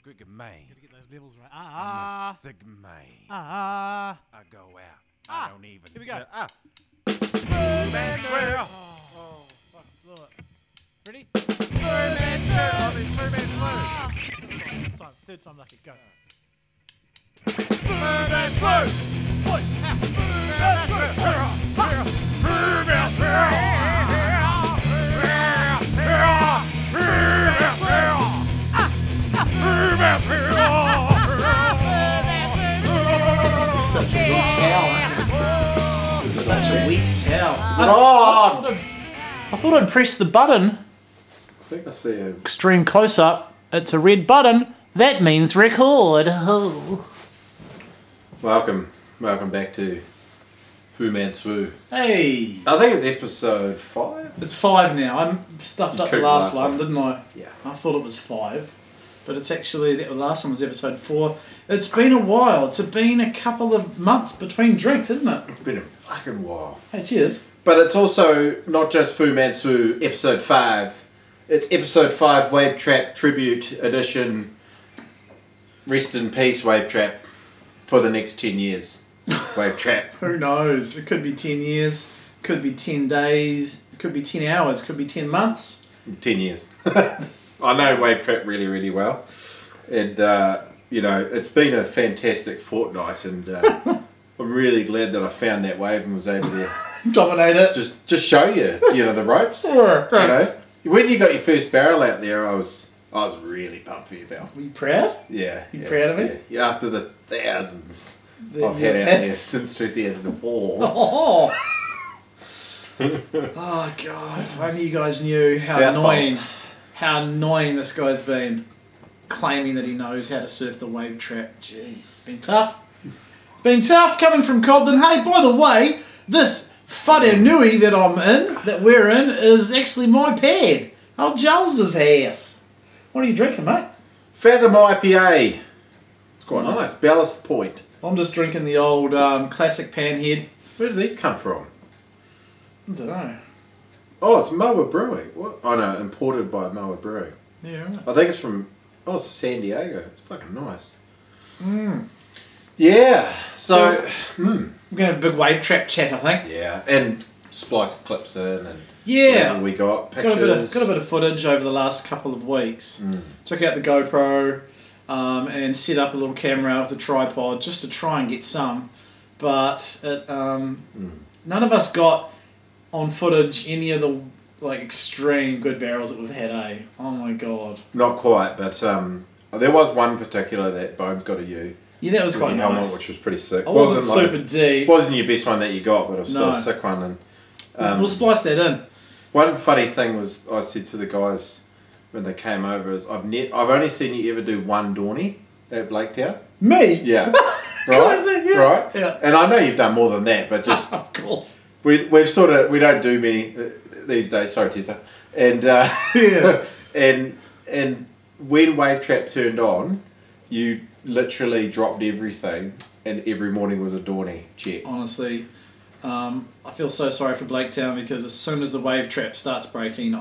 Good man. Gotta get those levels right. I'm a sick man. I go out. I don't even Here we go. Man Swoo. Oh, fuck, blew it. Ready? Man Swoo. Man Swoo. This time. Third time lucky. Go. Man Swoo. Oi, out. Man Swoo. Man Swoo. Such a wet towel. Such a wet towel. Oh! I thought I'd press the button. I think I see a... Extreme close up. It's a red button. That means record. Welcome back to Man Swoo. Hey! I think it's episode 5. It's 5 now. I'm stuffed up the cooked last last one, one. didn't I? Yeah. I thought it was 5. But it's actually, the last one was episode 4. It's been a while. It's been a couple of months between drinks, isn't it? It's been a fucking while. Hey, cheers. But it's also not just Man Swoo episode 5. It's episode 5 Wave Trap Tribute Edition. Rest in peace, Wave Trap, for the next 10 years. Wave Trap. Who knows? It could be 10 years, could be 10 days, it could be 10 hours, could be 10 months. 10 years. I know Wave Trap really, really well. And, you know, it's been a fantastic fortnight. And I'm really glad that I found that wave and was able to Dominate it. just show you, the ropes. Yeah, thanks. When you got your first barrel out there, I was really pumped for you, pal. Were you proud? Yeah. You proud of me? Yeah. Yeah, after the thousands That I've had out there since 2004. Oh. Oh god, if only you guys knew how South annoying Poles. how annoying this guy's been, claiming that he knows how to surf the wave trap. Jeez, it's been tough. It's been tough coming from Cobden. Hey, by the way, this Whanenui that we're in, is actually my pad. Old Giles' house. What are you drinking, mate? Fathom IPA. It's quite Nice. nice. Ballast Point. I'm just drinking the old classic Panhead. Where do these come from? I don't know. Oh, it's Moa Brewing. What? Oh no, imported by Moa Brewing. Yeah, right. I think it's from, it's San Diego. It's fucking nice. Mm. Yeah. So We're going to have a big wave trap chat, I think. yeah, and splice clips in and Yeah. whatever we got pictures. Got a bit of footage over the last couple of weeks. Took out the GoPro and set up a little camera with a tripod just to try and get some. But it, none of us got on footage any of the extreme good barrels that we've had, eh? Oh my god. Not quite, but there was one particular that Bones got a U. Yeah, that was with quite the helmet, nice. which was pretty sick. I wasn't super deep. Wasn't your best one that you got, but it was still No. a sick one. And We'll splice that in. one funny thing was I said to the guys when they came over is I've only seen you ever do one Dawny at Blaketown. Me? Yeah. Classic, yeah. Right. Yeah. And I know you've done more than that, but just Of course. we don't do many these days. Sorry, Tessa. And Yeah. and when Wave Trap turned on, you literally dropped everything, and every morning was a Dawny check. Honestly, I feel so sorry for Blaketown because as soon as the wave trap starts breaking,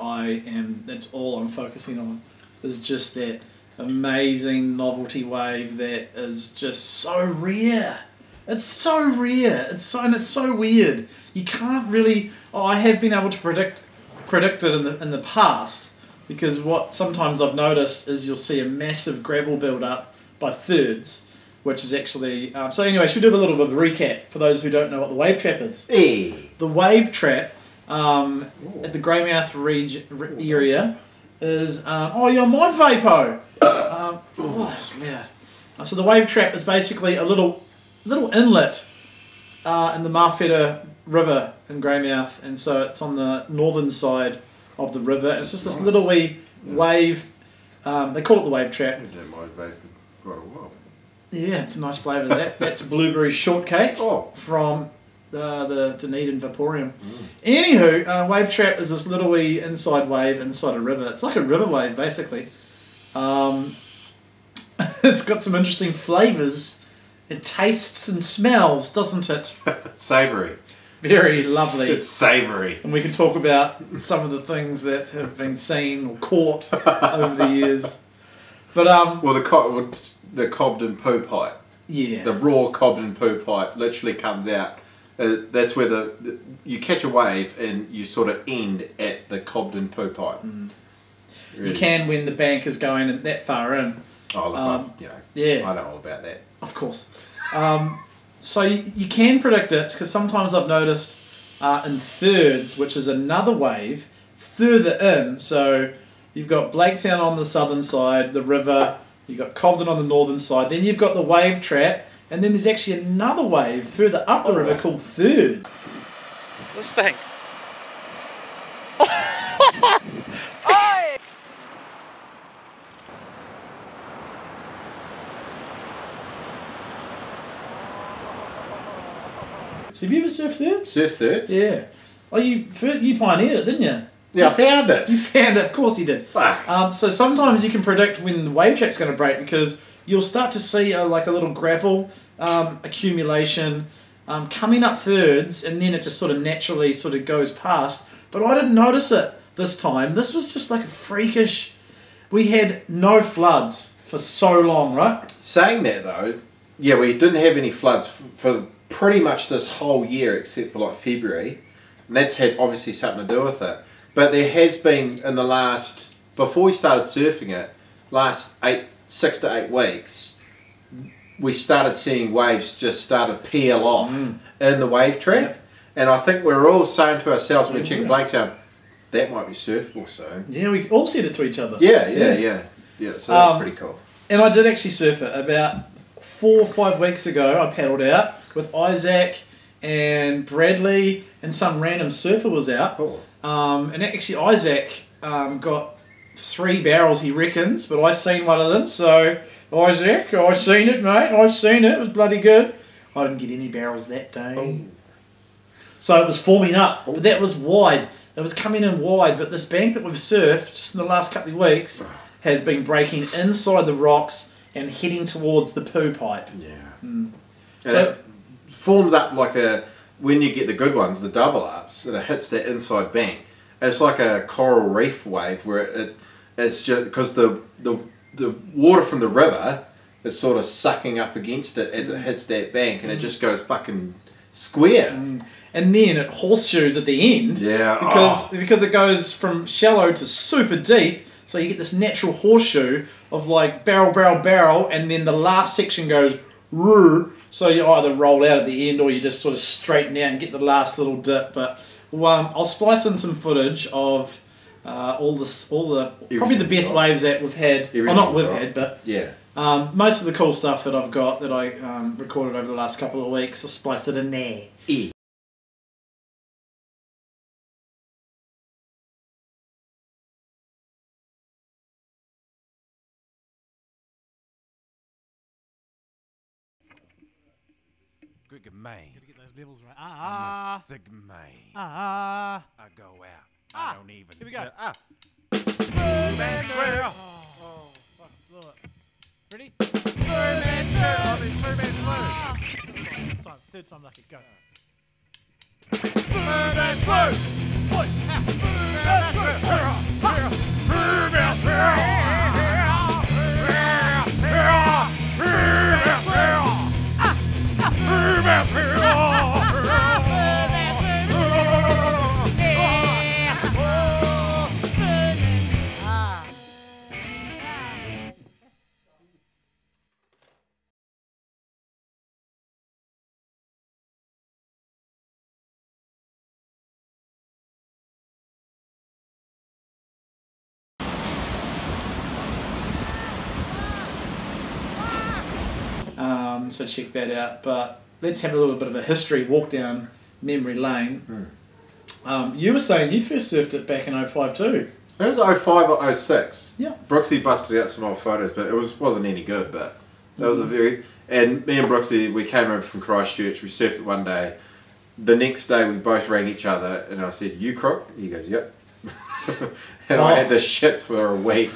that's all I'm focusing on. Is just that amazing novelty wave that is just so rare. It's so rare. It's so weird. You can't really. Oh, I have been able to predict it in the past because what sometimes I've noticed is you'll see a massive gravel build up by thirds, which is actually... so anyway, should we do a little bit of a recap for those who don't know what the wave trap is? Hey. The wave trap at the Greymouth area is... oh, you're my vapo! Oh, that's loud. So the wave trap is basically a little inlet in the Marfetta River in Greymouth, and so it's on the northern side of the river. And it's just this little wee wave... they call it the wave trap. I don't mind vaping quite a while. Yeah, it's a nice flavour. That's blueberry shortcake from the Dunedin Vaporium. Anywho, wave trap is this little wee inside wave inside a river. It's like a river wave, basically. It's got some interesting flavours. It tastes and smells, doesn't it? Savoury. Very lovely. It's savoury. And we can talk about some of the things that have been seen or caught over the years. But Well, the Cobden poo pipe. yeah, The raw Cobden poo pipe literally comes out. That's where you catch a wave and you sort of end at the Cobden poo pipe. Really. you can when the bank is going that far in. Oh, look, yeah, I know all about that. of course. So you can predict it because sometimes I've noticed in thirds, which is another wave further in. So you've got Blaketown on the southern side, the river. You've got Cobden on the northern side. Then you've got the wave trap. And then there's actually another wave further up the river called third. This thing. So have you ever surfed thirds? Surf thirds? Yeah. Oh, you pioneered it, didn't you? Yeah, I found it. You found it, of course you did. Fuck. So sometimes you can predict when the wave trap's going to break because you'll start to see like a little gravel accumulation coming up thirds, and then it just sort of naturally sort of goes past. But I didn't notice it this time. This was just like a freakish... We had no floods for so long, right? Saying that though, yeah, we didn't have any floods for pretty much this whole year except for like February, and that's had obviously something to do with it. But there has been in the last, before we started surfing it, last 6 to 8 weeks, we started seeing waves just start to peel off in the wave trap. Yep. And I think we're all saying to ourselves when we're checking Blaketown, that might be surfable soon. Yeah, we all said it to each other. Yeah, so that's pretty cool. And I did actually surf it about 4 or 5 weeks ago. I paddled out with Isaac and Bradley, and some random surfer was out. Cool. And actually Isaac got 3 barrels, he reckons, but I seen one of them. So Isaac, I seen it, mate. I seen it. It was bloody good. I didn't get any barrels that day. Oh. So it was forming up, but that was wide. It was coming in wide, but this bank that we've surfed just in the last couple of weeks has been breaking inside the rocks and heading towards the poo pipe. Yeah. So it forms up like when you get the good ones, the double ups, and it hits that inside bank. It's like a coral reef wave where it's just because the water from the river is sort of sucking up against it as it hits that bank, and it just goes fucking square. And then it horseshoes at the end. Yeah. Because it goes from shallow to super deep, so you get this natural horseshoe of like barrel, and then the last section goes roo. So you either roll out at the end or you just sort of straighten out and get the last little dip. But I'll splice in some footage of all the probably the best waves that we've had. Well, not we've had, but yeah. Most of the cool stuff that I've got that I recorded over the last couple of weeks, I spliced it in there. Good man. Gotta get those levels right. I'm a sick man. I go out. I don't even. Here we go. Man Swoo. Oh, fuck, blew it. Ready? Man Swoo. This time. Third time lucky. Go. Man Swoo. So check that out. But let's have a little bit of a history walk down memory lane. You were saying you first surfed it back in 05 too. It was 05 or 06. Yeah. Brooksy busted out some old photos, but it wasn't any good. But that was a very... And me and Brooksy, we came over from Christchurch, we surfed it one day. The next day we both rang each other and I said, "You crook?" He goes, "Yep." And I had the shits for a week.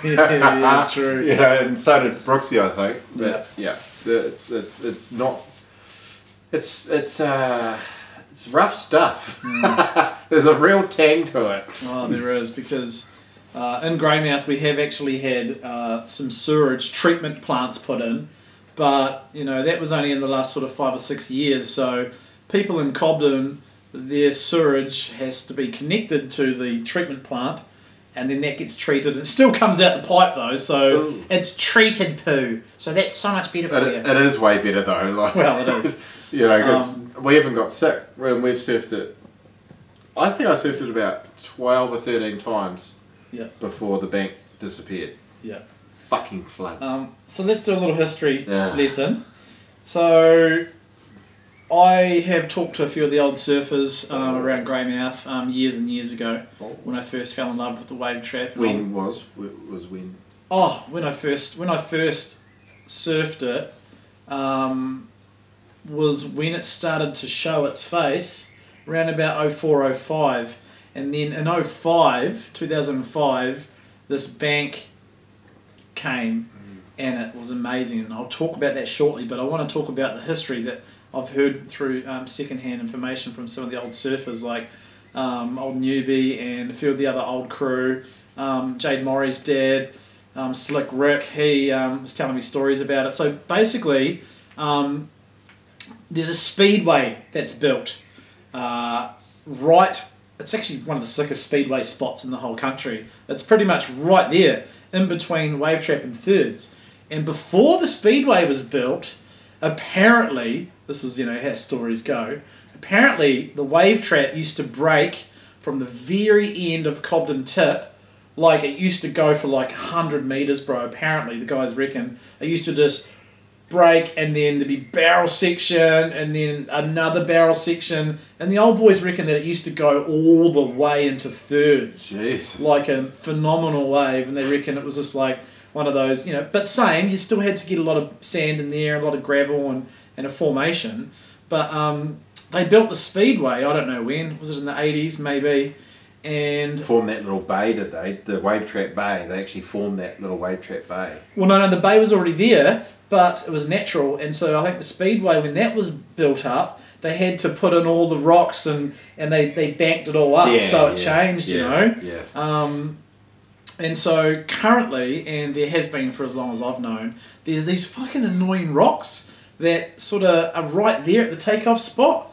yeah, true. You know, and so did Brooksy, I think. But yeah, it's not... It's rough stuff. There's a real tang to it. Oh, there is, because in Greymouth we have actually had some sewerage treatment plants put in, but you know that was only in the last sort of 5 or 6 years. So people in Cobden, their sewerage has to be connected to the treatment plant, and then that gets treated. It still comes out the pipe though, so Ooh. it's treated poo. So that's so much better for you. It is way better though. Like, Well, it is. You know, because we haven't got sick when we've surfed it. I think I surfed it about 12 or 13 times Yeah. before the bank disappeared. Yeah. Fucking floods. So let's do a little history Yeah. lesson. So I have talked to a few of the old surfers around Greymouth years and years ago when I first fell in love with the wave trap. when when? Oh, when I first surfed it, was when it started to show its face, around about 04, 05. And then in 2005, this bank came and it was amazing. And I'll talk about that shortly, but I want to talk about the history that I've heard through second-hand information from some of the old surfers like old Newbie and a few of the other old crew. Jade Murray's dad, Slick Rick, he was telling me stories about it. So basically, there's a speedway that's built it's actually one of the sickest speedway spots in the whole country. It's pretty much right there in between Wave Trap and Thirds. And before the speedway was built, apparently, this is how stories go, apparently the Wave Trap used to break from the very end of Cobden Tip. Like, it used to go for like 100 metres, bro. Apparently, the guys reckon it used to just break, and then there'd be barrel section, and then another barrel section. And the old boys reckon that it used to go all the way into Thirds. Jesus. Like a phenomenal wave. And they reckon it was just like one of those, but same, you still had to get a lot of sand in there, a lot of gravel and a formation. But they built the speedway, I don't know when, was it in the 80s maybe? And formed that little bay, did they? The Wave Trap Bay. They actually formed that little Wave Trap Bay. Well, no, the bay was already there, but it was natural. And so I think the speedway, when that was built up, they had to put in all the rocks and they banked it all up. So it changed, Yeah. And so currently, and there has been for as long as I've known, there's these fucking annoying rocks that sort of are right there at the takeoff spot.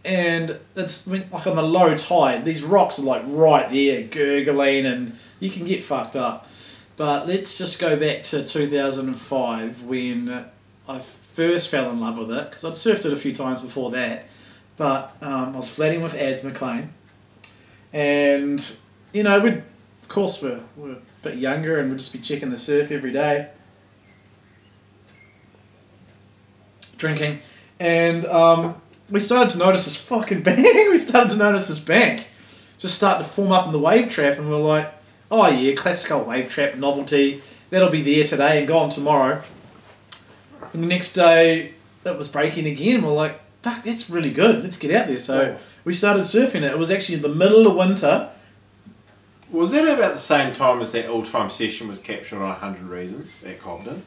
And it's like on the low tide, these rocks are like right there, gurgling, and you can get fucked up. But let's just go back to 2005 when I first fell in love with it, because I'd surfed it a few times before that. But I was flatting with Ads McLean, and we're a bit younger, and we'd just be checking the surf every day, drinking, and we started to notice this fucking bank. We started to notice this bank just starting to form up in the wave trap, and we're like, oh yeah, classic old wave trap novelty. That'll be there today and gone tomorrow. And the next day, it was breaking again, and we're like, fuck, that's really good. Let's get out there. So we started surfing it. It was actually in the middle of winter. Was that about the same time as that all-time session was captured on 100 Reasons at Cobden?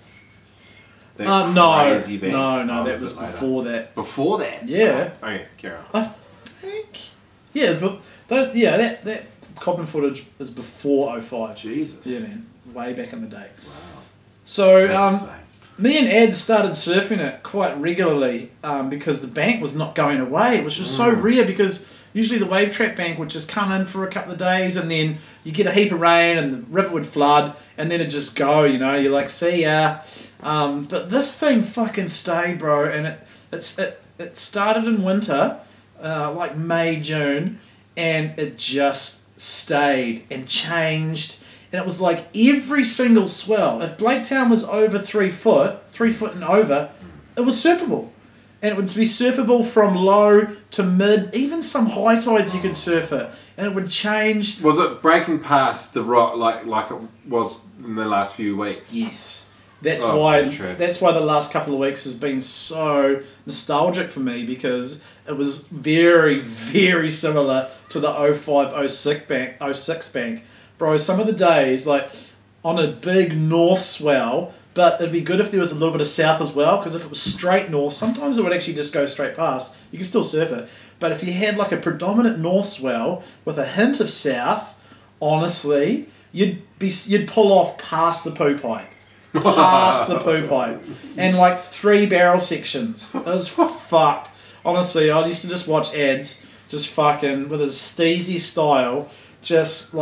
No, that was later. before that. Before that? Yeah. Oh, okay, carry on. I think. Yeah, that Cobden footage is before 05. Jesus. Yeah, man. Way back in the day. Wow. So, That's insane. me and Ed started surfing it quite regularly because the bank was not going away. It was just so rare, because usually the wave trap bank would just come in for a couple of days, and then you get a heap of rain and the river would flood, and then it'd just go, you're like, see ya. But this thing fucking stayed, bro, and it started in winter, like May, June, and it just stayed and changed. And it was like every single swell, if Blaketown was over 3 foot and over, it was surfable. And it would be surfable from low to mid, even some high tides you could surf it. And it would change. Was it breaking past the rock like it was in the last few weeks? Yes. That's why the last couple of weeks has been so nostalgic for me, because it was very, very similar to the 05, 06 bank. Bro, some of the days, like on a big north swell, but it'd be good if there was a little bit of south as well, because if it was straight north, sometimes it would actually just go straight past. You can still surf it. But if you had like a predominant north swell with a hint of south honestly, you'd pull off past the poo pipe. Past the poo pipe. And like 3 barrel sections. It was fucked. Honestly, I used to just watch ads, just fucking, with his steezy style, just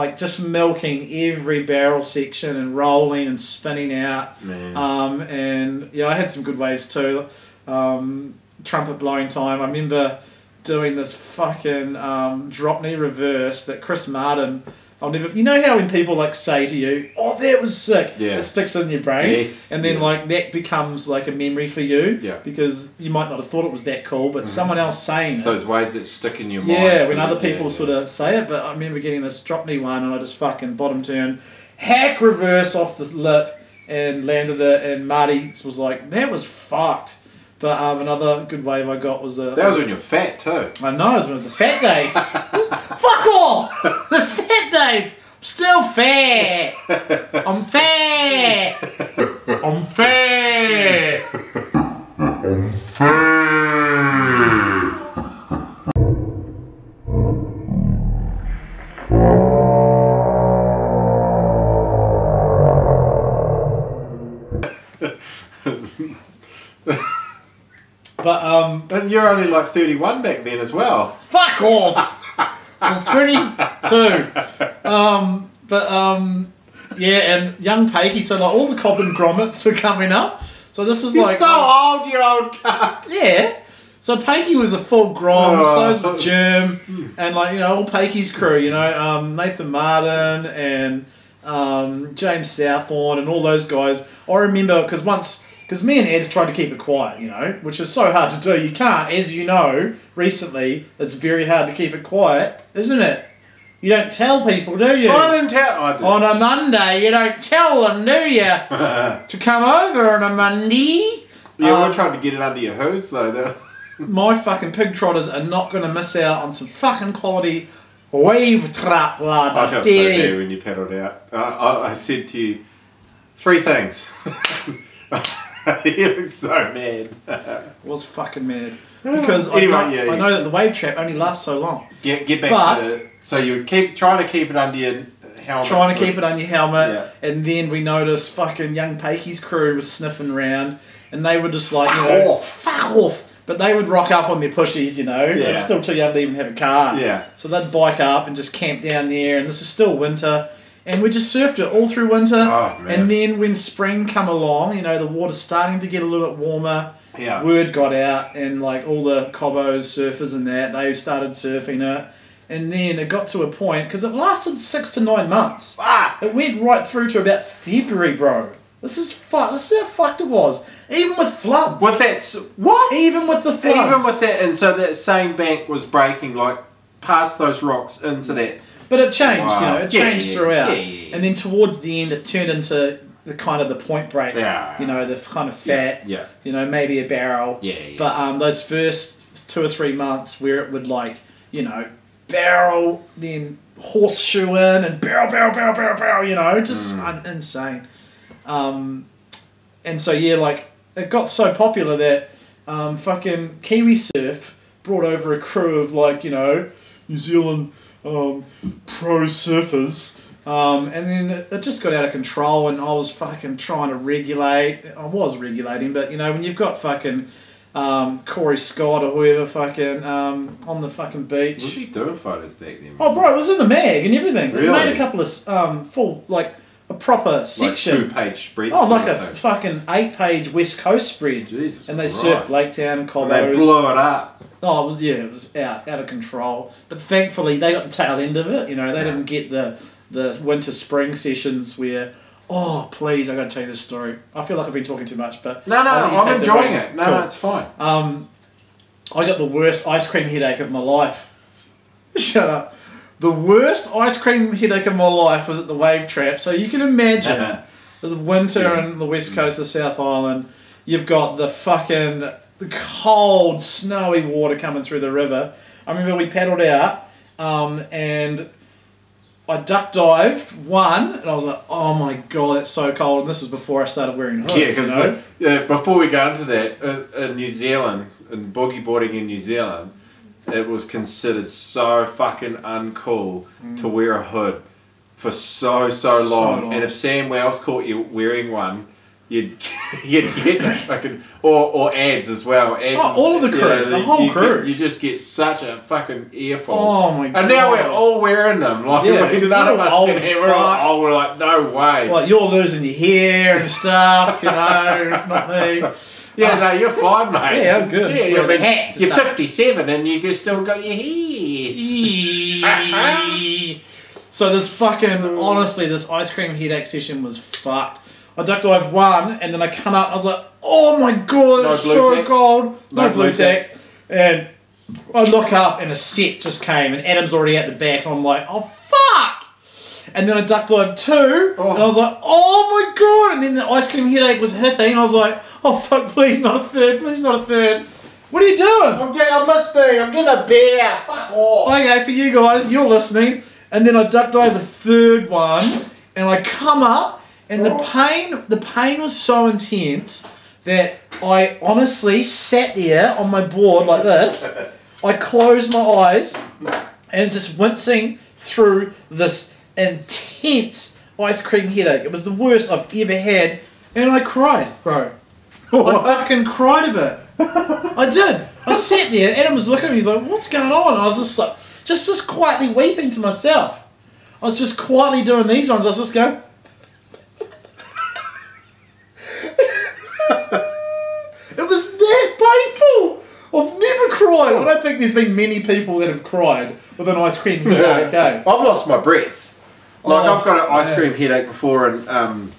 milking every barrel section and rolling and spinning out. Man. And yeah, I had some good waves too. Trumpet blowing time. I remember doing this fucking drop knee reverse that Chris Martin, I'll never... You know how when people like say to you, "Oh, that was sick," Yeah. it sticks in your brain, Yes, and then yeah. like that becomes like a memory for you, Yeah. because you might not have thought it was that cool, but someone else saying It's it. those waves that stick in your mind. Yeah, when for other the- people yeah, sort of say it, but I remember getting this drop knee one, and I just fucking bottom turn, hack reverse off the lip, and landed it, and Marty was like, "That was fucked." But another good wave I got was That was when you're fat too. I know, it was one of the fat days. Fuck off! The fat days! I'm still fat! I'm fat! I'm fat! I'm fat! But you're only like 31 back then as well. Fuck off! I was 22. Yeah, and young Pakey, so like all the Cobbin grommets were coming up. So this was You're like... so old, you old cunt. Yeah. So Pakey was a full grom, Oh. so was Germ, and like, you know, all Pakey's crew, you know, Nathan Martin and James Southorn and all those guys. I remember, because me and Ed's tried to keep it quiet, you know, which is so hard to do. You can't, as you know, recently, it's very hard to keep it quiet, isn't it? You don't tell people, do you? I didn't tell. I did. On a Monday, you don't tell them, do you? To come over on a Monday. Yeah, we're trying to get it under your hooves though. My fucking pig trotters are not going to miss out on some fucking quality wave trap, lad. I felt so bad when you paddled out. I said to you 3 things. You look so mad. I was fucking mad. Because Anyway, I know that the wave trap only lasts so long. Get back But- to the... So you trying to keep it under your helmet. Trying to keep it on your helmet. Yeah. And then we noticed fucking young Pakey's crew was sniffing around. And they were just like, Fuck you know... off. Fuck off! But they would rock up on their pushies, you know. They Yeah. were still too young to even have a car. Yeah. So they'd bike up and just camp down there. And this is still winter. And we just surfed it all through winter. Oh, man. And then when spring come along, you know, the water's starting to get a little bit warmer. Yeah. Word got out, and like all the Cobbos, surfers and that, they started surfing it. And then it got to a point, because it lasted 6 to 9 months. Ah! It went right through to about February, bro. This is how fucked it was. Even with floods. With that... What? Even with the floods. Even with that... And so that same bank was breaking like past those rocks into that... But it changed, Wow. you know, it Yeah, changed yeah, throughout. yeah. And then towards the end, it turned into the kind of the point break. Yeah. You know, the kind of fat. Yeah. You know, maybe a barrel. Yeah, yeah. But those first 2 or 3 months where it would like, you know, barrel, then horseshoe in, and barrel, you know, just insane. And so, yeah, like, it got so popular that fucking Kiwi Surf brought over a crew of, like, you know, New Zealand pro surfers. And then it just got out of control, and I was fucking trying to regulate. I was regulating, but, you know, when you've got fucking Corey Scott or whoever fucking on the fucking beach. What was he doing photos back then? Oh, bro, it was in the mag and everything. Really? It made a couple of full, like, a proper section. Like 2-page spreads. Oh, like sort a of thing. fucking 8-page West Coast spread. Jesus and they Christ. surfed Blaketown and And they Cobbos. blew it up. Oh, it was out of control. But thankfully, they got the tail end of it. You know, they didn't get the winter spring sessions where, oh, please, I got to tell you this story. I feel like I've been talking too much, but No, I'll let you I'm take the enjoying reins. it. No, Cool. no, it's fine. I got the worst ice cream headache of my life. Shut up. The worst ice cream headache of my life was at the wave trap. So you can imagine the winter in the west coast of the South Island. You've got the cold, snowy water coming through the river. I remember we paddled out and I duck dived one, and I was like, oh my god, it's so cold. And this is before I started wearing hoods. Yeah, because you know? before we go into that, in New Zealand, in boogie boarding in New Zealand, it was considered so fucking uncool to wear a hood for so long. And if Sam Wells caught you wearing one, you'd get fucking or ads as well. Ads, all of the crew, the whole crew. You just get such a fucking earful. Oh my god! And now we're all wearing them. Like none of us can have. We're like, no way. Like you're losing your hair and stuff, you know, not me. Yeah, no, you're fine, mate. Yeah, I'm good. Yeah, you're 57 and you've still got your hair. So this fucking, honestly, this ice cream headache session was fucked. I duck dive one, and then I come up, I was like, oh my god, it's so cold. No blue tack. And I look up, and a set just came, and Adam's already at the back, and I'm like, oh fuck! And then I duck dive two, and I was like, oh my god! And then the ice cream headache was hitting, and I was like, oh fuck, please not a third, please not a third. What are you doing? I'm listening, I'm getting a beer. Fuck off. Okay, for you guys, you're listening. And then I duck dive the third one, and I come up, and the pain was so intense that I honestly sat there on my board like this. I closed my eyes, and just wincing through this intense ice cream headache. It was the worst I've ever had, and I cried, bro. I fucking cried a bit. I did. I sat there, Adam was looking at me, he's like, what's going on? And I was just like, just quietly weeping to myself. I was just quietly doing these ones. I was just going. It was that painful. I've never cried. I don't think there's been many people that have cried with an ice cream headache. Okay. I've lost my breath. Like I've got an ice cream headache before and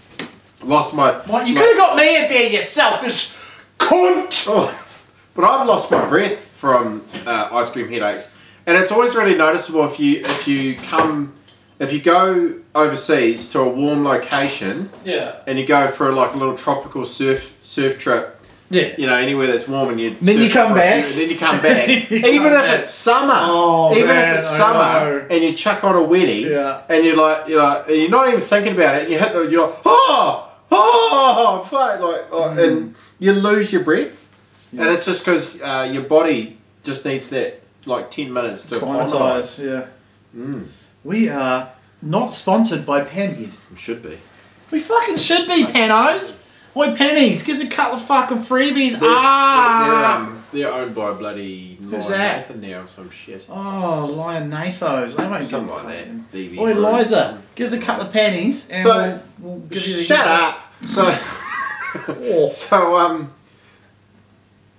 lost my. What? You could have got me a beer, you selfish cunt. Oh, but I've lost my breath from ice cream headaches. And it's always really noticeable if you go overseas to a warm location, and you go for like a little tropical surf trip, you know, anywhere that's warm, and you come back, and then you come back, even if it's summer, and you chuck on a wetty, and you're like, and you're not even thinking about it, and you hit you're like, fuck, and you lose your breath, and it's just because your body just needs that. Like 10 minutes to acclimatise, We are not sponsored by Panhead. We should be. We fucking should be, Panos. Oi, Pennies, give us a couple of fucking freebies. They're owned by bloody Nathan now or some shit. Oh, Lion Nathos. They won't something like that. Oi, Liza, give us a couple of pennies and we'll give you the shut up.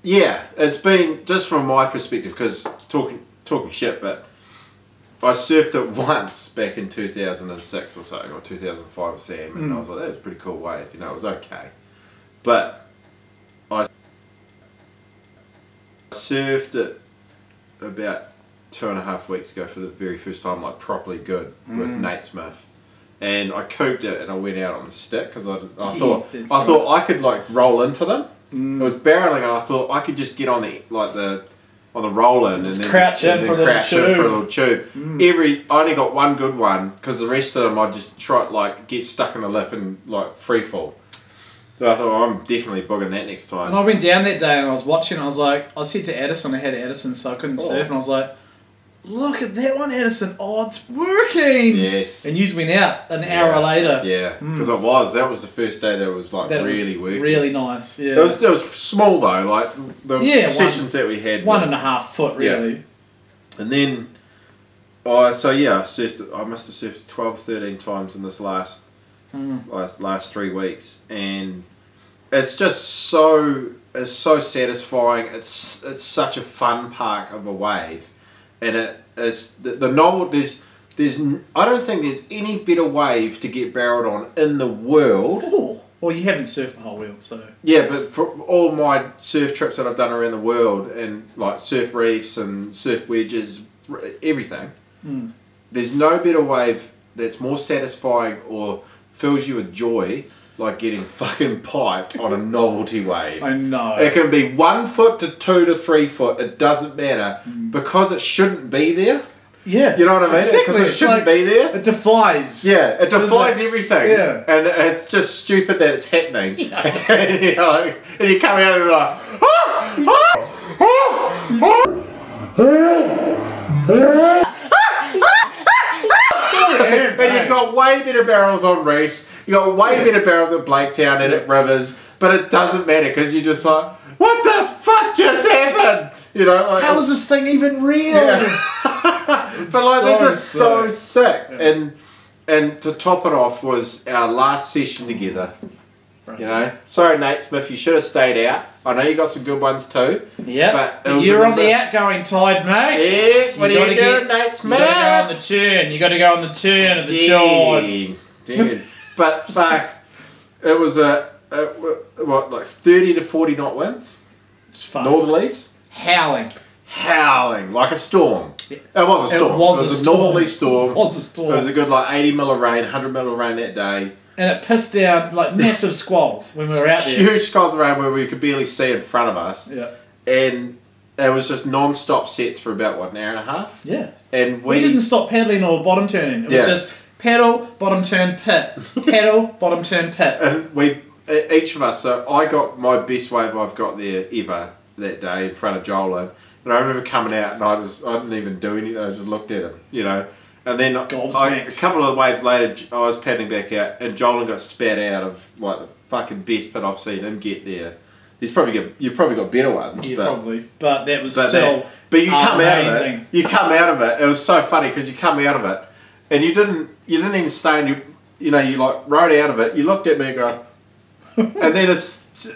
Yeah, it's been, just from my perspective, because talking shit, but I surfed it once back in 2006 or something, or 2005 with Sam, and I was like, that was a pretty cool wave, you know, it was okay. But I surfed it about 2.5 weeks ago for the very first time, like properly good, with Nate Smith. And I cooked it and I went out on the stick, because I thought I could like roll into them. It was barreling, and I thought I could just get on the roll in and then crouch in for a little tube. I only got one good one, because the rest of them I just tried like get stuck in the lip and like free fall. So I thought, oh, I'm definitely booging that next time. And I went down that day and I was watching. I was like, I said to Addison, I had Addison, so I couldn't surf, and I was like, look at that one, Addison. Oh, it's working. Yes. And you went out an hour later. Yeah, because that was the first day that was like really working. Really nice. Yeah. It was small though, like the sessions that we had. 1.5 foot really. Yeah. And then, I must have surfed 12, 13 times in this last 3 weeks, and it's just so satisfying. It's such a fun park of a wave. And it is the novel. I don't think there's any better wave to get barreled on in the world. Oh, well, you haven't surfed the whole world, so yeah. But for all my surf trips that I've done around the world, and like surf reefs and surf wedges, everything, there's no better wave that's more satisfying or fills you with joy like getting fucking piped on a novelty wave. I know. It can be 1 foot to 2 to 3 foot. It doesn't matter because it shouldn't be there. Yeah. You know what I mean? Because it shouldn't be there. It defies. Yeah, it defies everything. Yeah. And it's just stupid that it's happening. Yeah. and you come out and you're like, And you've got way better barrels on reefs. You've got way better barrels at Blaketown and at Rivers. But it doesn't matter because you're just like, what the fuck just happened? You know, like, how is this thing even real? Yeah. But like they're just so sick. Yeah. And to top it off was our last session together. You know, sorry Nate Smith, you should have stayed out. I know you got some good ones too. Yeah, but you're on the outgoing tide, mate. Yeah, what are you doing, Nate Smith? You got to go on the turn. You got to go on the turn of the tide. Dude. But fuck, it was what, like 30 to 40 knot winds. It's fun. Northerlies. Howling like a storm. Yeah. It was a storm. It was a northerly storm. It was a storm. It was a good like 80 mil of rain, 100 mil of rain that day. And it pissed down like massive squalls when we were out there. Huge squalls of rain where we could barely see in front of us. Yeah. And it was just non-stop sets for about, what, an hour and a half? Yeah. And we didn't stop paddling or bottom turning. It was just paddle, bottom turn, pit. Paddle, bottom turn, pit. And we, each of us, so I got my best wave I've got there ever that day in front of Joel. And I remember coming out and I didn't even do anything, I just looked at him, you know. And then a couple of waves later, I was paddling back out, and Jolan got spat out of like the fucking best pit I've seen him get there. You've probably got better ones. Yeah, probably. But that was still but you come amazing. Out of it. You come out of it. It was so funny because you come out of it, and you didn't even stay. And you like rode out of it. You looked at me and go, and then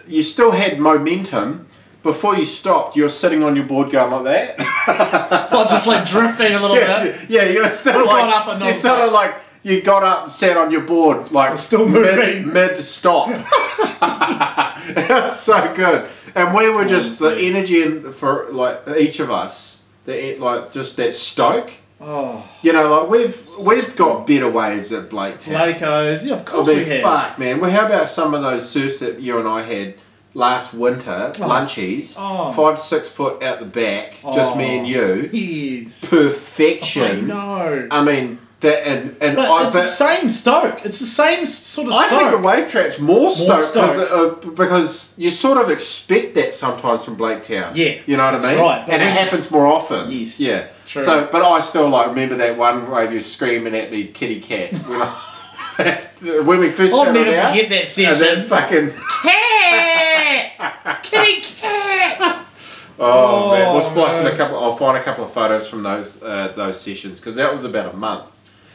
you still had momentum. Before you stopped, you were sitting on your board going like that. Well, just like drifting a little bit. Yeah, you were still got up and you sort of like you got up and sat on your board like still moving mid stop. It was so good, and we were just the energy for like each of us, like just that stoke. Oh, you know, like we've got better waves at Blaketown. Blakos, yeah, of course we have. Fuck, man. Well, how about some of those surfs that you and I had last winter, lunchies, 5 to 6 foot out the back, just me and you. Yes. Perfection. I know. I mean, that it's the same stoke. It's the same sort of stoke. I think the wave trap's more stoke. Because you sort of expect that sometimes from Blaketown. Yeah. You know what I mean? Right. And it happens more often. Yes. Yeah. True. So, but I still remember that one wave you were screaming at me, kitty cat. When we first I'll never forget that session. And then fucking cat, kitty cat. Oh man, we'll splice in I'll find a couple of photos from those sessions because that was about a month.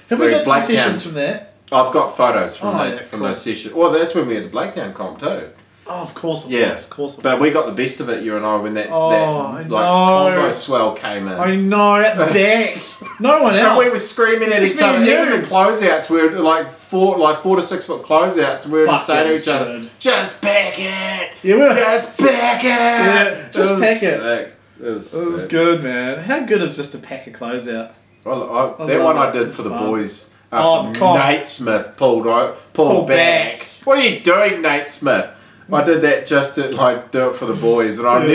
Have we got some sessions from there? I've got photos from those sessions. Well, that's when we had the Blaketown comp too. Oh, of course it was. Of course it was. But we got the best of it, you and I, when that combo swell came in. I know, at the back. No one else. And we were screaming at each other. Even in closeouts, we were like 4 to 6 foot closeouts, and we were just saying to each other, just pack it! Yeah, just pack it! Yeah, just pack it. Sick. It was good, man. How good is just to pack a closeout? Well, that one I did for the boys after Nate Smith pulled back. What are you doing, Nate Smith? I did that just to do it for the boys, and I'll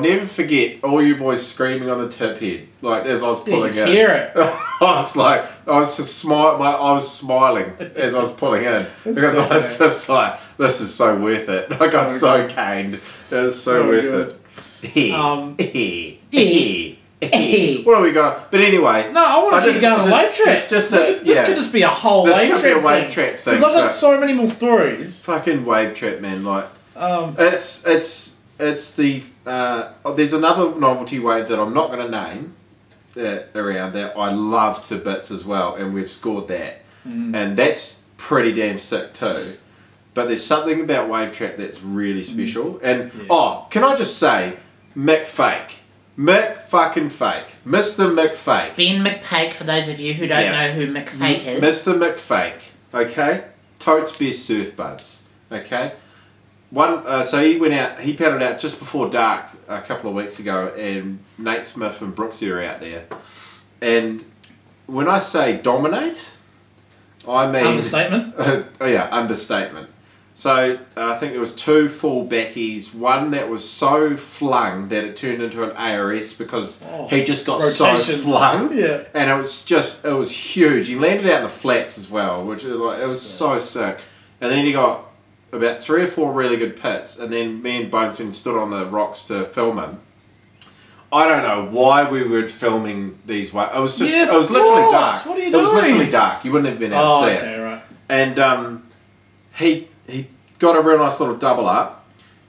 never forget all you boys screaming on the tip head, like as I was pulling in. Hear it. I was smiling as I was pulling in because I was just like, this is so worth it. I got so caned. It was so worth it. What have we got? But anyway, no, I want to keep going on wave trap. This could just be a whole wave trap thing. Because I've got so many more stories. Fucking wave trap, man! Like, it's the there's another novelty wave that I'm not going to name around that I love to bits as well, and we've scored that, and that's pretty damn sick too. But there's something about wave trap that's really special, and can I just say, McFake. McFucking-Fake. Mr. McFake. Ben McFake, for those of you who don't know who McFake is. Mr. McFake, okay? Totes best surf buds, okay? So he paddled out just before dark a couple of weeks ago, and Nate Smith and Brooksy are out there. And when I say dominate, I mean... Understatement? Understatement. So I think there was 2 full backies, one that was so flung that it turned into an ARS because he just got so flung. Yeah. And it was huge. He landed out in the flats as well, which was it was so sick. And then he got about 3 or 4 really good pits, and then me and Bones stood on the rocks to film him. I don't know why we were filming these waves. It was just, Yeah, it was literally what? dark. What are you It was doing? literally dark. You wouldn't have been able to see okay, it. right. And he got a real nice little double up.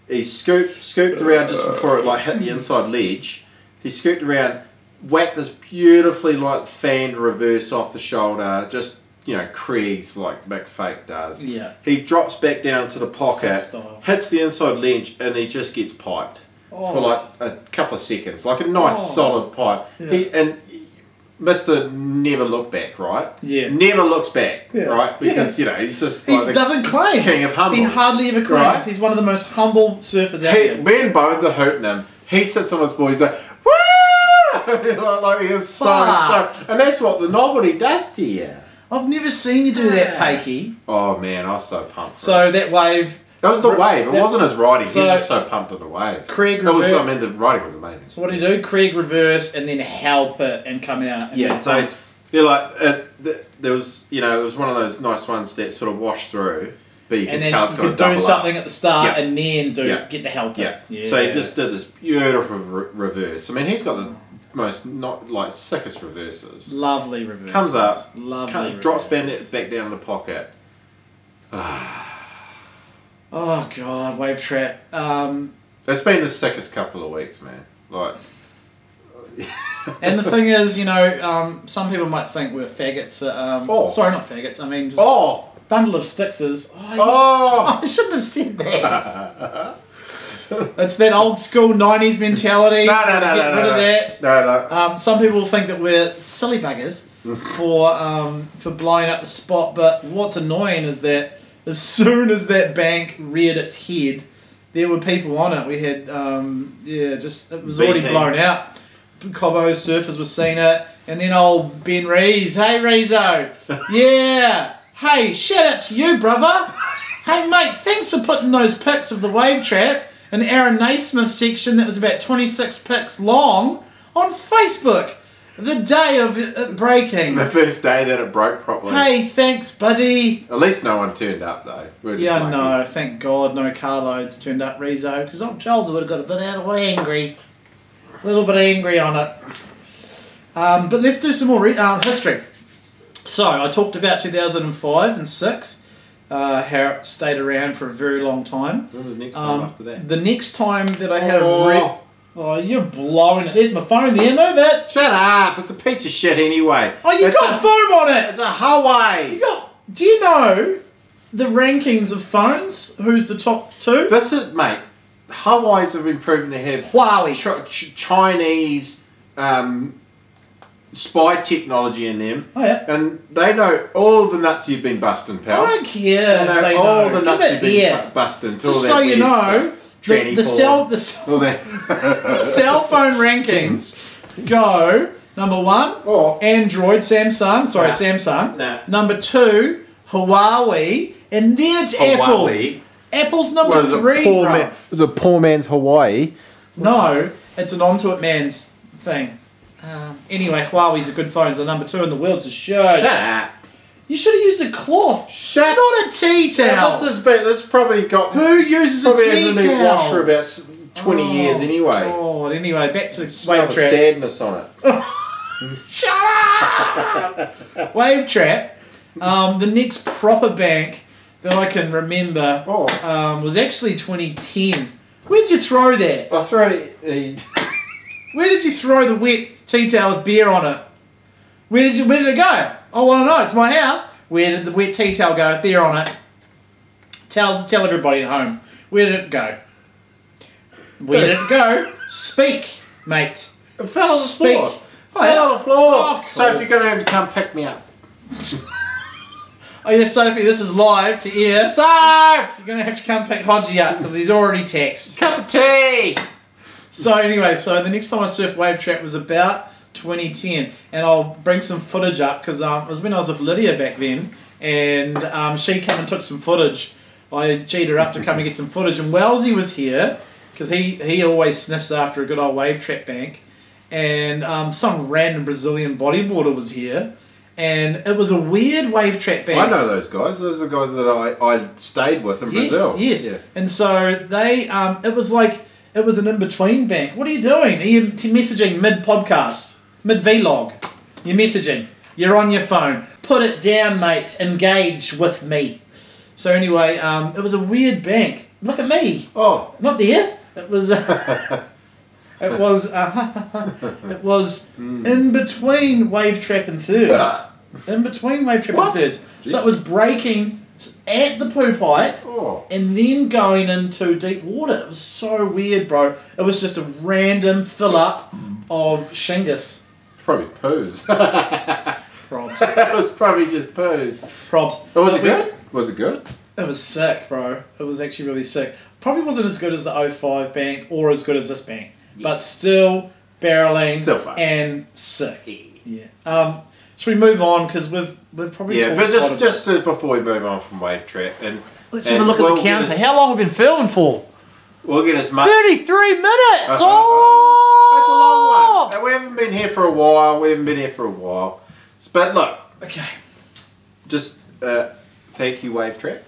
He scooped around just before it like hit the inside ledge. He scooped around, whacked this beautifully like fanned reverse off the shoulder. Just, you know, Craig's like McFake does. Yeah. He drops back down to the pocket, Sit style. hits the inside ledge, and he just gets piped for like a couple of seconds, like a nice solid pipe. Yeah. And Mr. Never Look Back, right? Yeah. Never looks back, Yeah. right? Because you know he's just He like the doesn't claim. king of humble. He hardly ever claims. Right? He's one of the most humble surfers out there. Me and Bones are hooting him. He sits on his board. He's like, woo! like he is so Fuck. stoked. And that's what the novelty does to you. I've never seen you do that, Pakey. Oh man, I was so pumped. For So it. that wave. That was the wave. It that- wasn't his riding. so he was just so pumped at the wave. Craig It was, rever- I mean, the riding was amazing. So what do you do? Craig reverse and then help it and come out. And Yeah, then so pumped. yeah, like there was, you know, it was one of those nice ones that sort of washed through, but you And can tell then it's you got could to double do up. something at the start Yeah. and then Yeah. get the help. Yeah. Yeah. So he just did this beautiful reverse. I mean, he's got the most not like sickest reverses. Lovely reverse. Comes up, Lovely drops reverses. back down in the pocket. Oh god, wave trap. It's been the sickest couple of weeks, man. Like, And the thing is, you know, some people might think we're faggots for sorry, not faggots. I mean, just bundle of sticksers. I shouldn't have said that. It's that old school '90s mentality. No, Get rid of that. No. Some people think that we're silly buggers for blowing up the spot, but what's annoying is that as soon as that bank reared its head, there were people on it. We had, it was already blown out. Cobbo surfers were seeing it, and then old Ben Rees, hey Rezo, yeah, hey, shout out to you, brother. Hey mate, thanks for putting those pics of the wave trap in Aaron Naismith's section that was about 26 pics long on Facebook the day of it breaking. The first day that it broke properly. Hey, thanks, buddy. At least no one turned up though. We're just Yeah, lucky. no, thank God no carloads turned up, Rezo, because old Charles would have got a bit out of way angry. A little bit angry on it. But let's do some more history. So, I talked about 2005 and 6. How it stayed around for a very long time. When was the next time after that? The next time that I had Oh, you're blowing it. There's my phone there. Move it. Shut up. It's a piece of shit anyway. Oh, you got foam on it. It's a Hawaii. Do you know the rankings of phones? Who's the top 2? This is, mate, Hawaii's have been proven to have Huawei. Chinese spy technology in them. Oh, yeah. And they know all the nuts you've been busting, pal. I don't care. They if they know all know. the nuts Give you've it been here. busting. to Just all so that you weird know, stuff. the cell phone rankings go number 1, Android, Samsung. Sorry, Samsung. Nah. Number 2, Huawei, and then it's Apple. Apple's number 3. It's a poor man's Hawaii. No, it's an onto it man's thing. Anyway, Huawei's a good phone. It's number 2 in the world. So Shut up. You should have used a cloth, Not a tea towel. This probably got. Who uses a Probably tea hasn't been towel? washed for about 20 years anyway. God. Anyway, back to Smell wave the trap. sadness on it. Shut up! Wave trap. The next proper bank that I can remember was actually 2010. Where did you throw that? I threw it. Where did you throw the wet tea towel with beer on it? Where did it go? I want to know. It's my house. Where did the wet tea towel go with beer on it? Tell everybody at home. Where did it go? Where did it go? Speak, mate. It fell on the Speak. floor. Oh, yeah. Fell on the floor. Oh, So if you're going to have to come pick me up. Oh yes, Sophie, this is live to air. Soph! You're going to have to come pick Hodgie up because he's already texted. Cup of tea! So anyway, the next time I surfed wave trap was about 2010, and I'll bring some footage up because it was when I was with Lydia back then, and she came and took some footage. I G'd her up to come and get some footage, and Wellesley was here because he always sniffs after a good old wave trap bank, and some random Brazilian bodyboarder was here, and it was a weird wave trap bank. I know those guys. Those are the guys that I stayed with in Brazil. Yes. Yeah. And so they, it was like, It was an in-between bank. What are you doing? Are you messaging mid-podcast? Mid-vlog? You're messaging. You're on your phone. Put it down, mate. Engage with me. So anyway, it was a weird bank. Look at me. Oh. Not there. It was... It was in between Wave Trap and Thirds. In between Wave Trap and Thirds. So it was breaking at the poo pipe and then going into deep water. It was so weird, bro. It was just a random fill up of Shingus. Probably poos. Probs. It was probably just poos. Probs. But was it good? Was it good? It was sick, bro. It was actually really sick. Probably wasn't as good as the 05 bank or as good as this bank. But still barreling and sick. Yeah. Should we move on? Because we've probably talked but about just before we move on from Wave Trap, and let's have a look at the counter. How long have we been filming for? We'll get as much. 33 minutes. That's a long one. And we haven't been here for a while. But look. Okay. Just thank you, Wave Trap.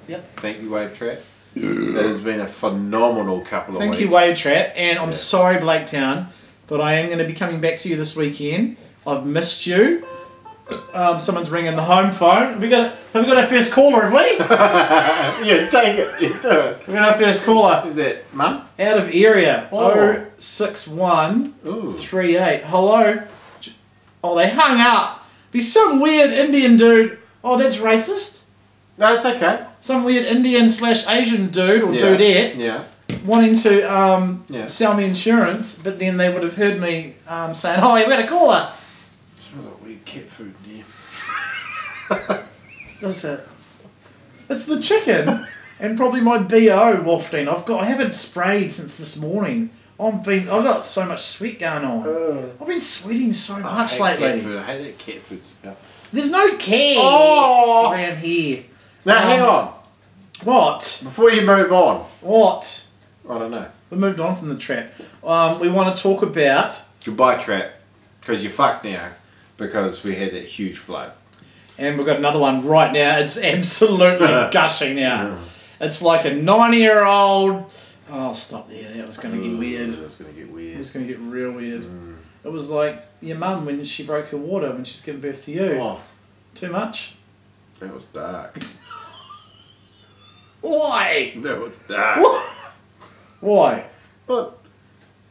Yep. Thank you, Wave Trap. It has been a phenomenal couple of weeks. Thank you, Wave Trap. And I'm sorry, Blaketown, but I am going to be coming back to you this weekend. I've missed you. Someone's ringing the home phone. Have we got our first caller, have we? Yeah, take it. You do it. We got our first caller. Who's that, Mum? Out of area. 06138. Hello. Oh, they hung up. Be some weird Indian dude. Oh, that's racist. No, it's okay. Some weird Indian/Asian dude or dudette wanting to sell me insurance, but then they would have heard me saying, "Oh, you got a caller." Smells like weird cat food in here. Does that? It's the chicken and probably my BO wafting. I haven't sprayed since this morning. I've got so much sweat going on. I've been sweating so much lately. Cat food. I hate that cat food smell. There's no cats around here. Now hang on. What? Before you move on. What? I don't know. We moved on from the trap. We want to talk about... Goodbye, trap. Because you're fucked now. Because we had that huge flood. And we've got another one right now. It's absolutely gushing now. It's like a 90-year-old... Oh, stop there. That was going to get weird. It was going to get weird. It was going to get real weird. It was like your mum when she broke her water when she's giving birth to you. Oh. Too much? That was dark. Why? That was dark. Why? What?